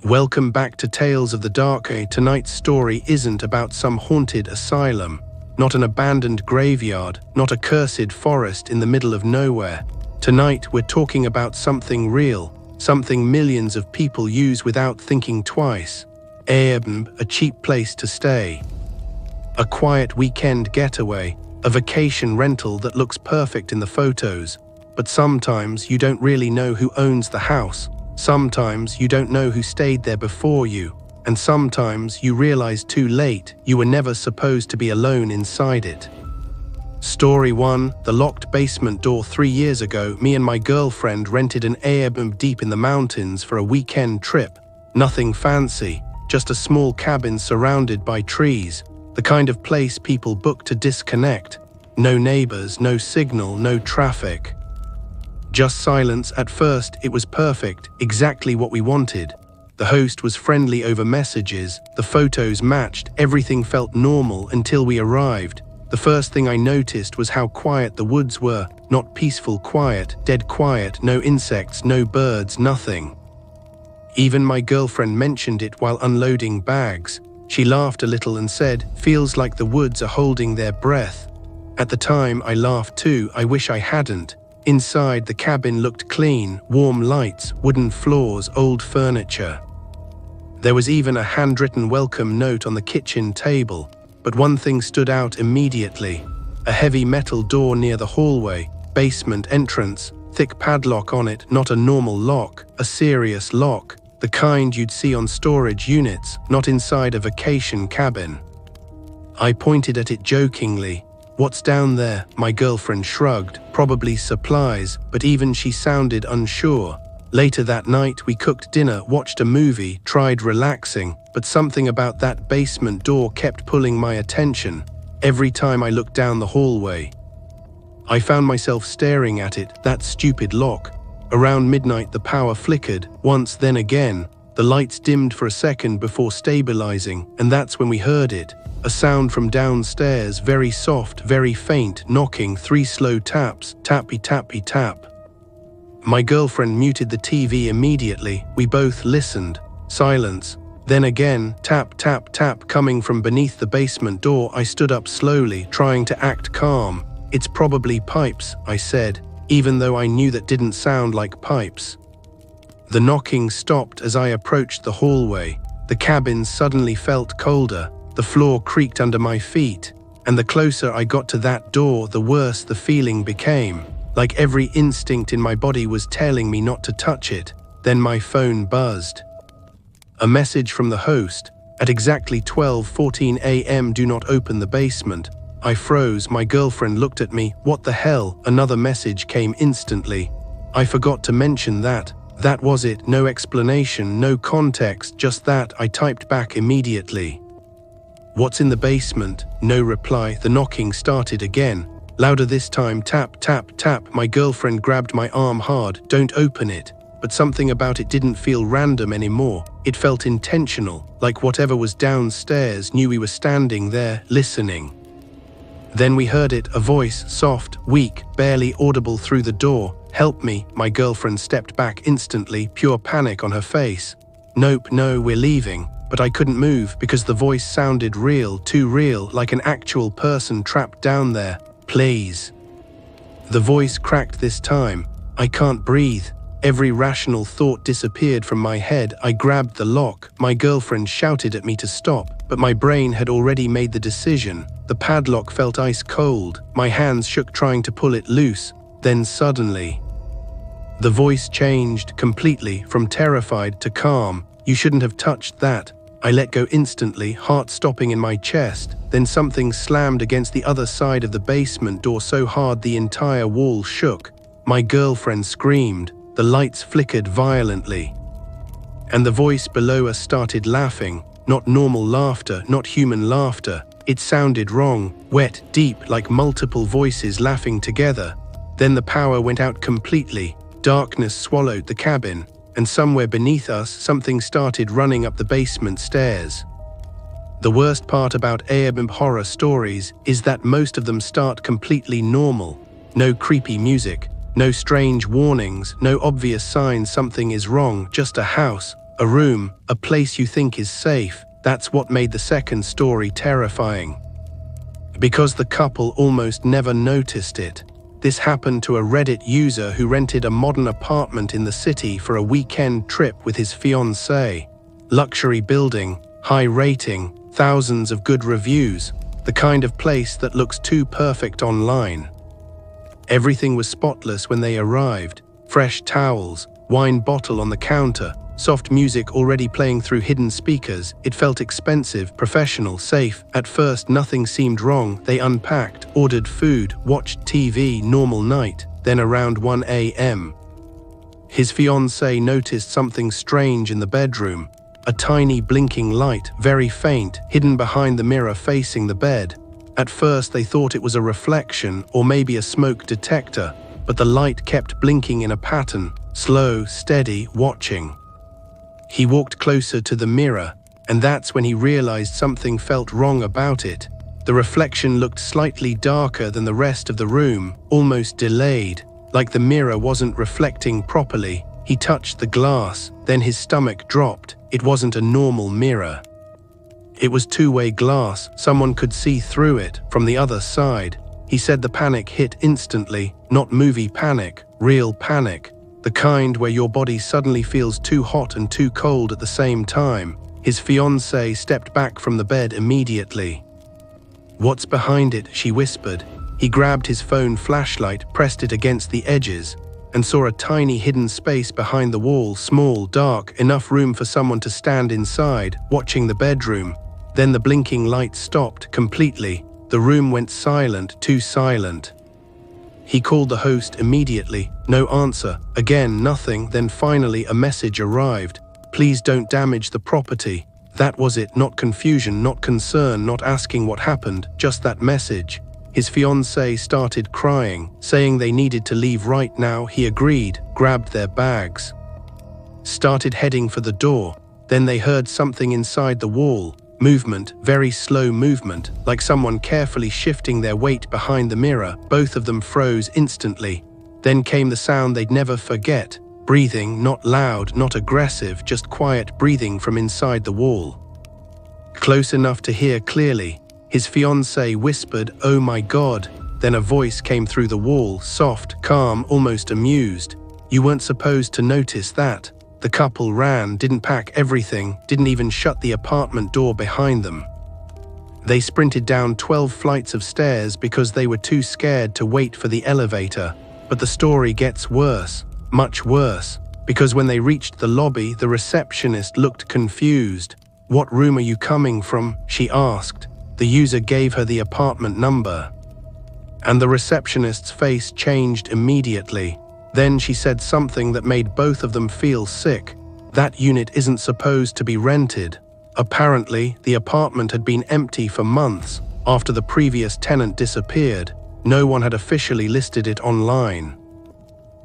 Welcome back to Tales of the Dark. Tonight's story isn't about some haunted asylum, not an abandoned graveyard, not a cursed forest in the middle of nowhere. Tonight we're talking about something real, something millions of people use without thinking twice. Airbnb, a cheap place to stay. A quiet weekend getaway, a vacation rental that looks perfect in the photos. But sometimes you don't really know who owns the house. Sometimes you don't know who stayed there before you. And sometimes you realize too late you were never supposed to be alone inside it. Story 1. The locked basement door. 3 years ago, me and my girlfriend rented an Airbnb deep in the mountains for a weekend trip. Nothing fancy, just a small cabin surrounded by trees, the kind of place people book to disconnect. No neighbors, no signal, no traffic. Just silence. At first, it was perfect, exactly what we wanted. The host was friendly over messages, the photos matched, everything felt normal until we arrived. The first thing I noticed was how quiet the woods were. Not peaceful quiet, dead quiet, no insects, no birds, nothing. Even my girlfriend mentioned it while unloading bags. She laughed a little and said, "Feels like the woods are holding their breath." At the time, I laughed too. I wish I hadn't. Inside, the cabin looked clean, warm lights, wooden floors, old furniture. There was even a handwritten welcome note on the kitchen table. But one thing stood out immediately. A heavy metal door near the hallway, basement entrance, thick padlock on it, not a normal lock, a serious lock, the kind you'd see on storage units, not inside a vacation cabin. I pointed at it jokingly. "What's down there?" My girlfriend shrugged. "Probably supplies," but even she sounded unsure. Later that night, we cooked dinner, watched a movie, tried relaxing, but something about that basement door kept pulling my attention. Every time I looked down the hallway, I found myself staring at it, that stupid lock. Around midnight, the power flickered, once then again. The lights dimmed for a second before stabilizing, and that's when we heard it. A sound from downstairs, very soft, very faint, knocking, 3 slow taps, tappy tappy tap. My girlfriend muted the TV immediately. We both listened. Silence. Then again, tap tap tap coming from beneath the basement door. I stood up slowly, trying to act calm. "It's probably pipes," I said, even though I knew that didn't sound like pipes. The knocking stopped as I approached the hallway. The cabin suddenly felt colder. The floor creaked under my feet, and the closer I got to that door, the worse the feeling became. Like every instinct in my body was telling me not to touch it. Then my phone buzzed. A message from the host. At exactly 12:14 a.m. "Do not open the basement." I froze. My girlfriend looked at me. "What the hell?" Another message came instantly. I forgot to mention that. That was it. No explanation, no context, just that. I typed back immediately. "What's in the basement?" No reply. The knocking started again. Louder this time. Tap, tap, tap. My girlfriend grabbed my arm hard. "Don't open it." But something about it didn't feel random anymore. It felt intentional, like whatever was downstairs knew we were standing there, listening. Then we heard it, a voice, soft, weak, barely audible through the door. "Help me." My girlfriend stepped back instantly, pure panic on her face. "Nope, no, we're leaving." But I couldn't move because the voice sounded real, too real, like an actual person trapped down there. "Please." The voice cracked this time. "I can't breathe." Every rational thought disappeared from my head. I grabbed the lock. My girlfriend shouted at me to stop, but my brain had already made the decision. The padlock felt ice cold. My hands shook trying to pull it loose. Then suddenly, the voice changed completely, from terrified to calm. "You shouldn't have touched that." I let go instantly, heart stopping in my chest. Then something slammed against the other side of the basement door so hard the entire wall shook. My girlfriend screamed. The lights flickered violently. And the voice below us started laughing. Not normal laughter, not human laughter. It sounded wrong, wet, deep, like multiple voices laughing together. Then the power went out completely. Darkness swallowed the cabin. And somewhere beneath us, something started running up the basement stairs. The worst part about Airbnb horror stories is that most of them start completely normal. No creepy music, no strange warnings, no obvious signs something is wrong, just a house, A room, a place you think is safe. That's what made the second story terrifying. Because the couple almost never noticed it. This happened to a Reddit user who rented a modern apartment in the city for a weekend trip with his fiancée. Luxury building, high rating, thousands of good reviews, the kind of place that looks too perfect online. Everything was spotless when they arrived. Fresh towels, wine bottle on the counter, soft music already playing through hidden speakers. It felt expensive, professional, safe. At first nothing seemed wrong. They unpacked, ordered food, watched TV, normal night. Then around 1 a.m. his fiancée noticed something strange in the bedroom. A tiny blinking light, very faint, hidden behind the mirror facing the bed. At first they thought it was a reflection or maybe a smoke detector, but the light kept blinking in a pattern, slow, steady, watching. He walked closer to the mirror, and that's when he realized something felt wrong about it. The reflection looked slightly darker than the rest of the room, almost delayed, like the mirror wasn't reflecting properly. He touched the glass, then his stomach dropped. It wasn't a normal mirror. It was two-way glass. Someone could see through it from the other side. He said the panic hit instantly, not movie panic, real panic. The kind where your body suddenly feels too hot and too cold at the same time. His fiancée stepped back from the bed immediately. "What's behind it?" she whispered. He grabbed his phone flashlight, pressed it against the edges, and saw a tiny hidden space behind the wall, small, dark, enough room for someone to stand inside, watching the bedroom. Then the blinking light stopped completely. The room went silent, too silent. He called the host immediately. No answer. Again, nothing. Then finally a message arrived. "Please don't damage the property." That was it. Not confusion, not concern, not asking what happened, just that message. His fiancée started crying, saying they needed to leave right now. He agreed, grabbed their bags, started heading for the door. Then they heard something inside the wall. Movement, very slow movement, like someone carefully shifting their weight behind the mirror. Both of them froze instantly. Then came the sound they'd never forget. Breathing, not loud, not aggressive, just quiet breathing from inside the wall. Close enough to hear clearly. His fiancée whispered, "Oh my God." Then a voice came through the wall, soft, calm, almost amused. "You weren't supposed to notice that." The couple ran, didn't pack everything, didn't even shut the apartment door behind them. They sprinted down 12 flights of stairs because they were too scared to wait for the elevator. But the story gets worse, much worse, because when they reached the lobby, the receptionist looked confused. "What room are you coming from?" she asked. The user gave her the apartment number, and the receptionist's face changed immediately. Then she said something that made both of them feel sick. "That unit isn't supposed to be rented." Apparently, the apartment had been empty for months after the previous tenant disappeared. No one had officially listed it online.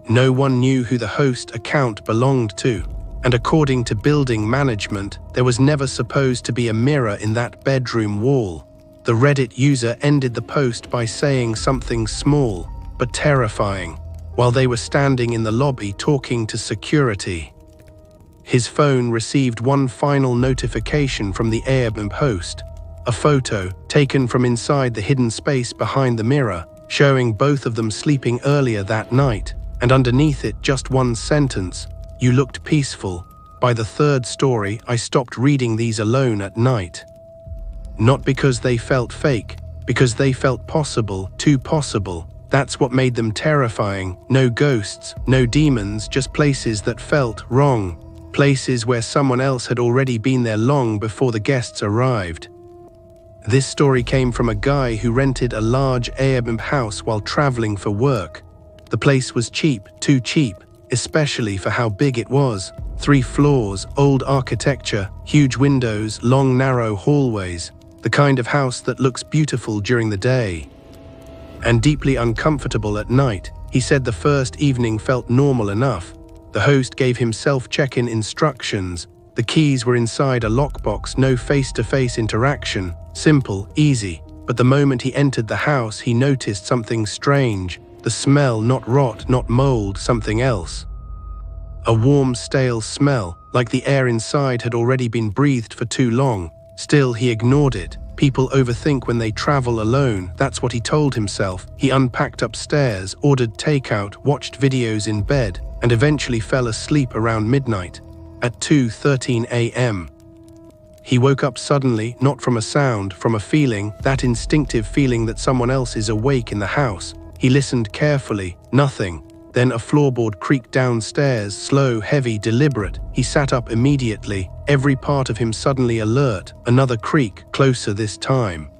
No one knew who the host account belonged to. And according to building management, there was never supposed to be a mirror in that bedroom wall. The Reddit user ended the post by saying something small, but terrifying, while they were standing in the lobby talking to security. His phone received one final notification from the Airbnb host, a photo taken from inside the hidden space behind the mirror, showing both of them sleeping earlier that night, and underneath it just one sentence, "You looked peaceful." By the third story, I stopped reading these alone at night. Not because they felt fake, because they felt possible, too possible. That's what made them terrifying. No ghosts, no demons, just places that felt wrong. Places where someone else had already been there long before the guests arrived. This story came from a guy who rented a large Airbnb house while traveling for work. The place was cheap, too cheap, especially for how big it was. 3 floors, old architecture, huge windows, long narrow hallways. The kind of house that looks beautiful during the day and deeply uncomfortable at night. He said the first evening felt normal enough. The host gave him self-check-in instructions. The keys were inside a lockbox, no face-to-face interaction. Simple, easy. But the moment he entered the house, he noticed something strange. The smell, not rot, not mold, something else. A warm, stale smell, like the air inside had already been breathed for too long. Still, he ignored it. People overthink when they travel alone, that's what he told himself. He unpacked upstairs, ordered takeout, watched videos in bed, and eventually fell asleep around midnight. At 2:13 a.m. he woke up suddenly, not from a sound, from a feeling, that instinctive feeling that someone else is awake in the house. He listened carefully, nothing. Then a floorboard creaked downstairs, slow, heavy, deliberate. He sat up immediately, every part of him suddenly alert. Another creak, closer this time.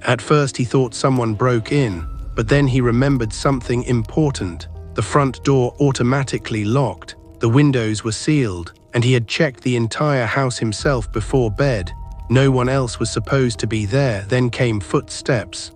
At first he thought someone broke in, but then he remembered something important. The front door automatically locked, the windows were sealed, and he had checked the entire house himself before bed. No one else was supposed to be there. Then came footsteps.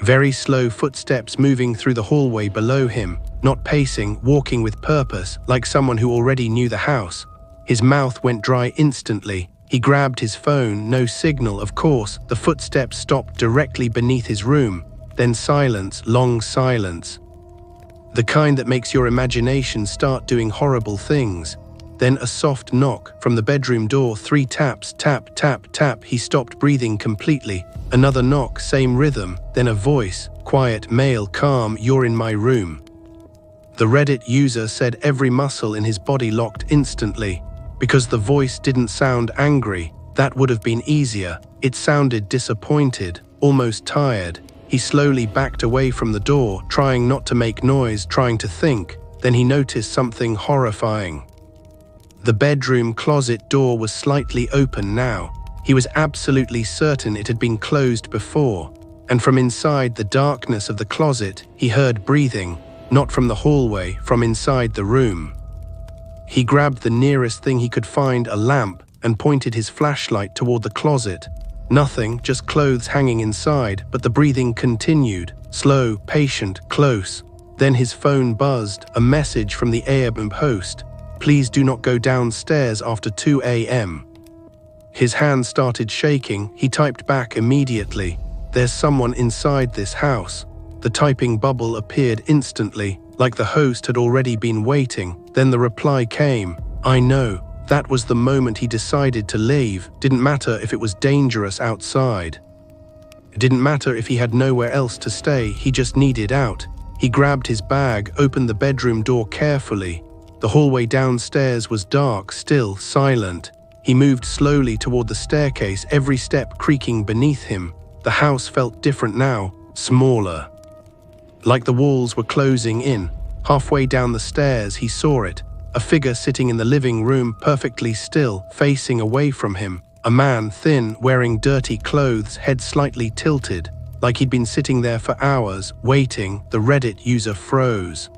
Very slow footsteps moving through the hallway below him, not pacing, walking with purpose, like someone who already knew the house. His mouth went dry instantly. He grabbed his phone, no signal, of course. The footsteps stopped directly beneath his room. Then silence, long silence. The kind that makes your imagination start doing horrible things. Then a soft knock from the bedroom door, 3 taps, tap, tap, tap. He stopped breathing completely. Another knock, same rhythm. Then a voice, quiet, male, calm, "You're in my room." The Reddit user said every muscle in his body locked instantly. Because the voice didn't sound angry, that would have been easier. It sounded disappointed, almost tired. He slowly backed away from the door, trying not to make noise, trying to think. Then he noticed something horrifying. The bedroom closet door was slightly open now. He was absolutely certain it had been closed before. And from inside the darkness of the closet, he heard breathing, not from the hallway, from inside the room. He grabbed the nearest thing he could find, a lamp, and pointed his flashlight toward the closet. Nothing, just clothes hanging inside, but the breathing continued, slow, patient, close. Then his phone buzzed, a message from the Airbnb host. "Please do not go downstairs after 2 a.m. His hand started shaking. He typed back immediately, "There's someone inside this house." The typing bubble appeared instantly, like the host had already been waiting. Then the reply came, "I know." That was the moment he decided to leave. Didn't matter if it was dangerous outside. It didn't matter if he had nowhere else to stay, he just needed out. He grabbed his bag, opened the bedroom door carefully. The hallway downstairs was dark, still, silent. He moved slowly toward the staircase, every step creaking beneath him. The house felt different now, smaller. Like the walls were closing in. Halfway down the stairs, he saw it. A figure sitting in the living room, perfectly still, facing away from him. A man, thin, wearing dirty clothes, head slightly tilted, like he'd been sitting there for hours, waiting. The Reddit user froze.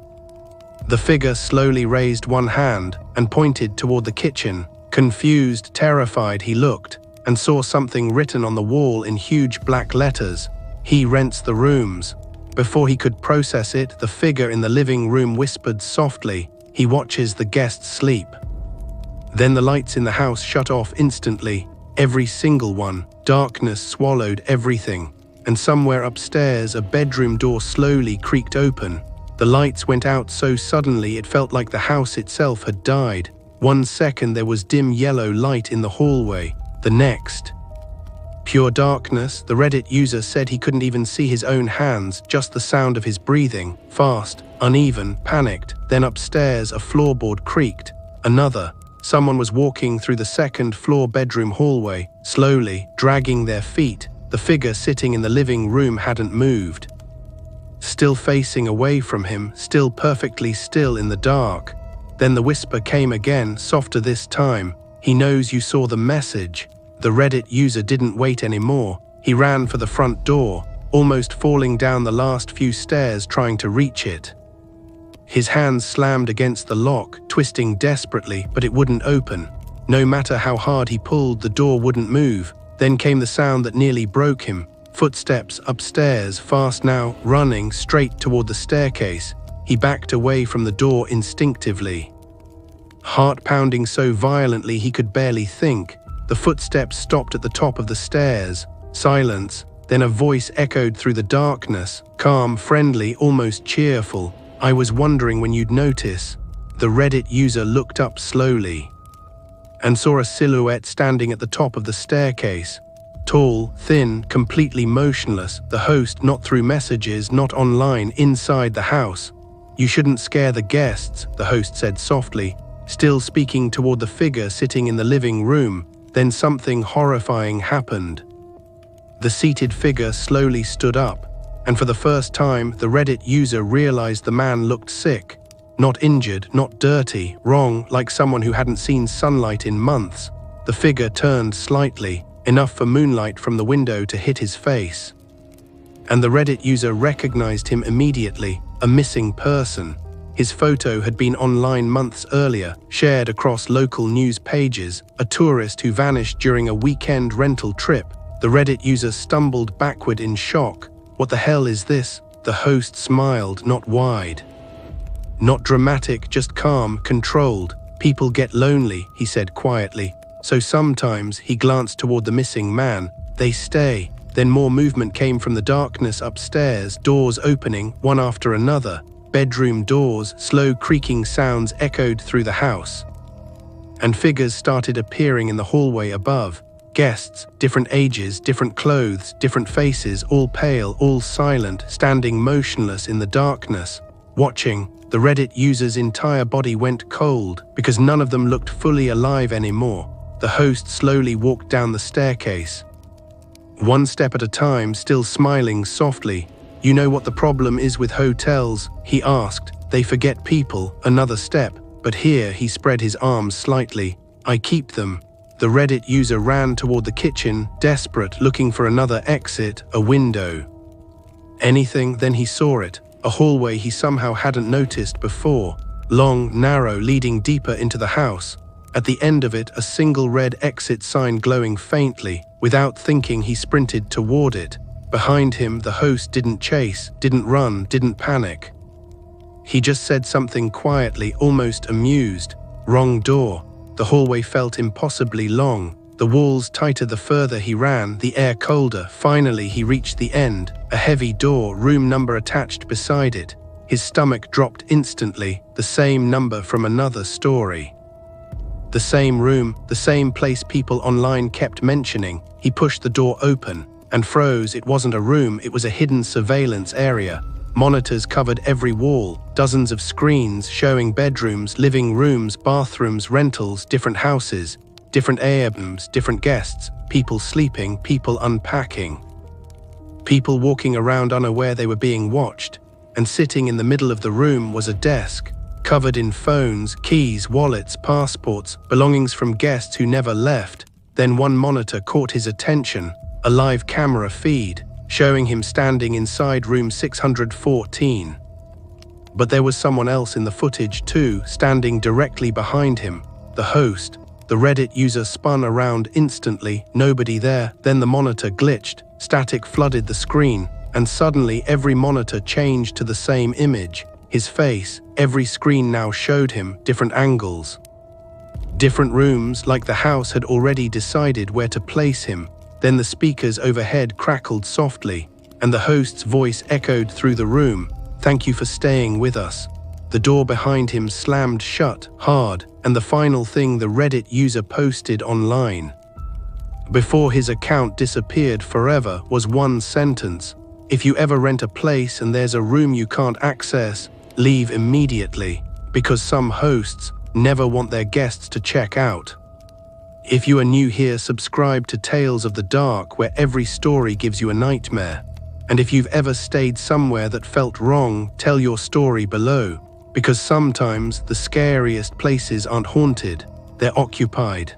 The figure slowly raised one hand and pointed toward the kitchen. Confused, terrified, he looked and saw something written on the wall in huge black letters. "He rents the rooms." Before he could process it, the figure in the living room whispered softly, "He watches the guests sleep." Then the lights in the house shut off instantly, every single one. Darkness swallowed everything. And somewhere upstairs, a bedroom door slowly creaked open. The lights went out so suddenly it felt like the house itself had died. 1 second there was dim yellow light in the hallway. The next, pure darkness. The Reddit user said he couldn't even see his own hands, just the sound of his breathing, fast, uneven, panicked. Then upstairs, a floorboard creaked. Another. Someone was walking through the second-floor bedroom hallway, slowly, dragging their feet. The figure sitting in the living room hadn't moved. Still facing away from him, still perfectly still in the dark. Then the whisper came again, softer this time. "He knows you saw the message." The Reddit user didn't wait anymore. He ran for the front door, almost falling down the last few stairs trying to reach it. His hands slammed against the lock, twisting desperately, but it wouldn't open. No matter how hard he pulled, the door wouldn't move. Then came the sound that nearly broke him. Footsteps upstairs, fast now, running straight toward the staircase. He backed away from the door instinctively. Heart pounding so violently he could barely think. The footsteps stopped at the top of the stairs. Silence. Then a voice echoed through the darkness, calm, friendly, almost cheerful. "I was wondering when you'd notice." The Reddit user looked up slowly. and saw a silhouette standing at the top of the staircase. Tall, thin, completely motionless, the host not through messages, not online, inside the house. "You shouldn't scare the guests," the host said softly, still speaking toward the figure sitting in the living room. Then something horrifying happened. The seated figure slowly stood up, and for the first time, the Reddit user realized the man looked sick. Not injured, not dirty, wrong, like someone who hadn't seen sunlight in months. The figure turned slightly, enough for moonlight from the window to hit his face. And the Reddit user recognized him immediately, a missing person. His photo had been online months earlier, shared across local news pages, a tourist who vanished during a weekend rental trip. The Reddit user stumbled backward in shock. "What the hell is this?" The host smiled, not wide. Not dramatic, just calm, controlled. "People get lonely," he said quietly. "So sometimes," he glanced toward the missing man, "they stay." Then more movement came from the darkness upstairs, doors opening, one after another. Bedroom doors, slow creaking sounds echoed through the house. And figures started appearing in the hallway above. Guests, different ages, different clothes, different faces, all pale, all silent, standing motionless in the darkness. Watching, the Reddit user's entire body went cold, because none of them looked fully alive anymore. The host slowly walked down the staircase. One step at a time, still smiling softly. "You know what the problem is with hotels?" he asked. "They forget people." Another step, but here he spread his arms slightly. "I keep them." The Reddit user ran toward the kitchen, desperate, looking for another exit, a window. Anything, then he saw it. A hallway he somehow hadn't noticed before. Long, narrow, leading deeper into the house. At the end of it, a single red exit sign glowing faintly. Without thinking, he sprinted toward it. Behind him, the host didn't chase, didn't run, didn't panic. He just said something quietly, almost amused. "Wrong door." The hallway felt impossibly long. The walls tighter the further he ran, the air colder. Finally, he reached the end. A heavy door, room number attached beside it. His stomach dropped instantly, the same number from another story. The same room, the same place people online kept mentioning. He pushed the door open and froze. It wasn't a room, it was a hidden surveillance area. Monitors covered every wall, dozens of screens showing bedrooms, living rooms, bathrooms, rentals, different houses, different Airbnbs, different guests, people sleeping, people unpacking. People walking around unaware they were being watched. And sitting in the middle of the room was a desk, covered in phones, keys, wallets, passports, belongings from guests who never left. Then one monitor caught his attention, a live camera feed, showing him standing inside room 614. But there was someone else in the footage too, standing directly behind him, the host. The Reddit user spun around instantly, nobody there. Then the monitor glitched, static flooded the screen, and suddenly every monitor changed to the same image. His face, every screen now showed him, different angles. Different rooms, like the house had already decided where to place him. Then the speakers overhead crackled softly, and the host's voice echoed through the room. "Thank you for staying with us." The door behind him slammed shut, hard, and the final thing the Reddit user posted online, before his account disappeared forever, was one sentence: "If you ever rent a place and there's a room you can't access, leave immediately, because some hosts never want their guests to check out." If you are new here, subscribe to Tales of the Dark, where every story gives you a nightmare. And if you've ever stayed somewhere that felt wrong, tell your story below, because sometimes the scariest places aren't haunted, they're occupied.